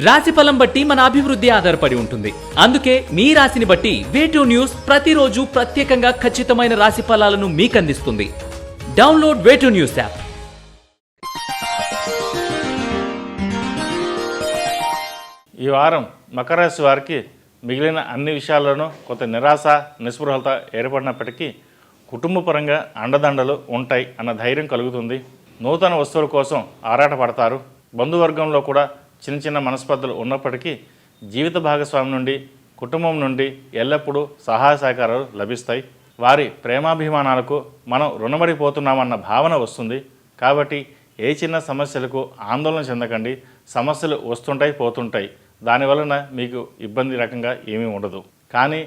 రాశిఫలం బట్టి మన అభివృద్ధి ఆధారపడి ఉంటుంది. అందుకే మీ రాశిని బట్టి వే2 న్యూస్ ప్రతిరోజు ప్రత్యేకంగా ఖచ్చితమైన రాశి ఫలాలను మీకు అందిస్తుంది. Download Way2 News app. ఈ వారం మకర రాశి వారికి మిగిలిన అన్ని విషయాల్లోనూ కొంత నిరాశ నిస్పృహత ఏర్పడినప్పటికీ కుటుంబపరంగా అండదండలు ఉంటాయి అన్న ధైర్యం కలుగుతుంది. నూతన వస్తువుల కోసం ఆరాటపడతారు. బంధువర్గంలో కూడా చిన్న చిన్న మనస్పర్ధలు ఉన్నప్పటికీ జీవిత భాగస్వామి నుండి కుటుంబం నుండి ఎల్లప్పుడూ సహాయ సహకారాలు లభిస్తాయి. వారి ప్రేమాభిమానాలకు మనం రుణపడిపోతున్నామన్న భావన వస్తుంది. కాబట్టి ఏ చిన్న సమస్యలకు ఆందోళన చెందకండి. సమస్యలు వస్తుంటాయి పోతుంటాయి, దానివలన మీకు ఇబ్బంది రకంగా ఏమీ ఉండదు. కానీ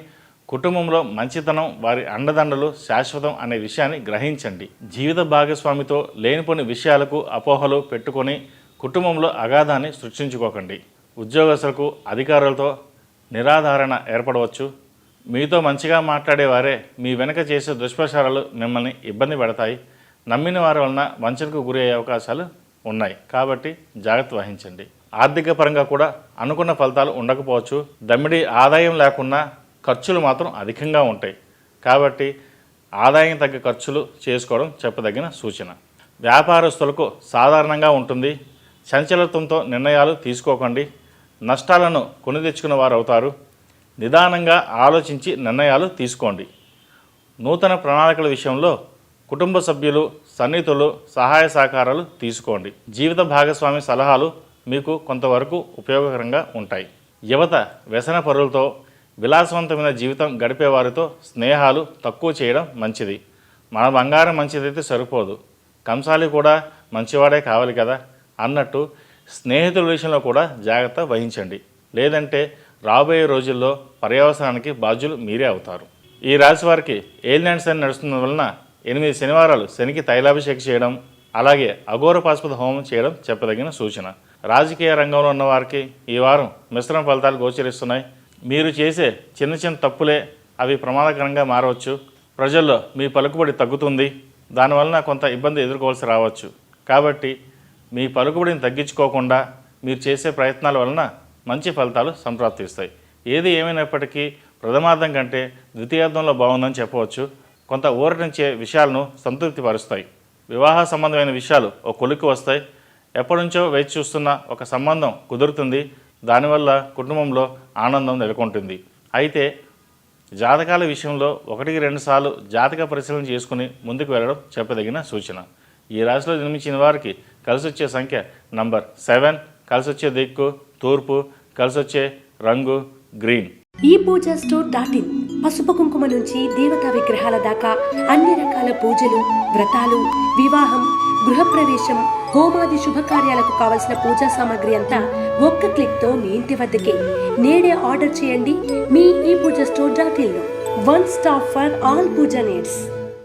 కుటుంబంలో మంచితనం వారి అండదండలు శాశ్వతం అనే విషయాన్ని గ్రహించండి. జీవిత భాగస్వామితో లేనిపోని విషయాలకు అపోహలు పెట్టుకొని కుటుంబంలో అగాధాన్ని సృష్టించుకోకండి. ఉద్యోగస్తులకు అధికారులతో నిరాధారణ ఏర్పడవచ్చు. మీతో మంచిగా మాట్లాడేవారే మీ వెనక చేసే దుష్ప్రచారాలు మిమ్మల్ని ఇబ్బంది పెడతాయి. నమ్మిన వారి వలన వంచనకు గురి అయ్యే అవకాశాలు ఉన్నాయి. కాబట్టి జాగ్రత్త వహించండి. ఆర్థిక పరంగా కూడా అనుకున్న ఫలితాలు ఉండకపోవచ్చు. దమ్మిడి ఆదాయం లేకున్నా ఖర్చులు మాత్రం అధికంగా ఉంటాయి. కాబట్టి ఆదాయం తగ్గ ఖర్చులు చేసుకోవడం చెప్పదగిన సూచన. వ్యాపారస్తులకు సాధారణంగా ఉంటుంది. చంచలత్వంతో నిర్ణయాలు తీసుకోకండి. నష్టాలను కొని తెచ్చుకున్న వారు అవుతారు. నిదానంగా ఆలోచించి నిర్ణయాలు తీసుకోండి. నూతన ప్రణాళికల విషయంలో కుటుంబ సభ్యులు సన్నిహితులు సహాయ సహకారాలు తీసుకోండి. జీవిత భాగస్వామి సలహాలు మీకు కొంతవరకు ఉపయోగకరంగా ఉంటాయి. యువత వ్యసన పరులతో విలాసవంతమైన జీవితం గడిపేవారితో స్నేహాలు తక్కువ చేయడం మంచిది. మన బంగారం మంచిదైతే సరిపోదు, కంసాలి కూడా మంచివాడే కావాలి కదా అన్నట్టు స్నేహితుల విషయంలో కూడా జాగ్రత్త వహించండి. లేదంటే రాబోయే రోజుల్లో పర్యవసానానికి బాధ్యులు మీరే అవుతారు. ఈ రాశి వారికి ఏలినాటి శని నడుస్తున్న వలన 8 శనివారాలు శనికి తైలాభిషేకం చేయడం, అలాగే అఘోర పాశుపత హోమం చేయడం చెప్పదగిన సూచన. రాజకీయ రంగంలో ఉన్న వారికి ఈ వారం మిశ్రమ ఫలితాలు గోచరిస్తున్నాయి. మీరు చేసే చిన్న చిన్న తప్పులే అవి ప్రమాదకరంగా మారవచ్చు. ప్రజల్లో మీ పలుకుబడి తగ్గుతుంది. దానివలన కొంత ఇబ్బంది ఎదుర్కోవాల్సి రావచ్చు. కాబట్టి మీ పలుకుబడిని తగ్గించుకోకుండా మీరు చేసే ప్రయత్నాల వలన మంచి ఫలితాలు సంప్రాప్తిస్తాయి. ఏది ఏమైనప్పటికీ ప్రథమార్థం కంటే ద్వితీయార్థంలో బాగుందని చెప్పవచ్చు. కొంత ఊరటించే విషయాలను సంతృప్తిపరుస్తాయి. వివాహ సంబంధమైన విషయాలు ఒక కొలిక్కి వస్తాయి. ఎప్పటి నుంచో వేచి చూస్తున్న ఒక సంబంధం కుదురుతుంది. దానివల్ల కుటుంబంలో ఆనందం నెలకొంటుంది. అయితే జాతకాల విషయంలో 1-2 సార్లు జాతక పరిశీలన చేసుకుని ముందుకు వెళ్ళడం చెప్పదగిన సూచన. ఈ రాశిలో జన్మించిన వారికి కలిసొచ్చే సంఖ్య నంబర్ 7, కలిసొచ్చే దిక్కు తూర్పు, కలిసొచ్చే రంగు గ్రీన్. ePoojaStore.in పసుపు కుంకుమ నుంచి దేవతా విగ్రహాల దాకా అన్ని రకాల పూజలు, వ్రతాలు, వివాహం, గృహప్రవేశం, హోమాది శుభకార్యాలకు కావలసిన పూజా సామాగ్రి అంతా ఒక్క క్లిక్తో మీ ఇంటి వద్దకే. నేడే ఆర్డర్ చేయండి మీ ePoojaStore.in లో. One stop for all puja needs.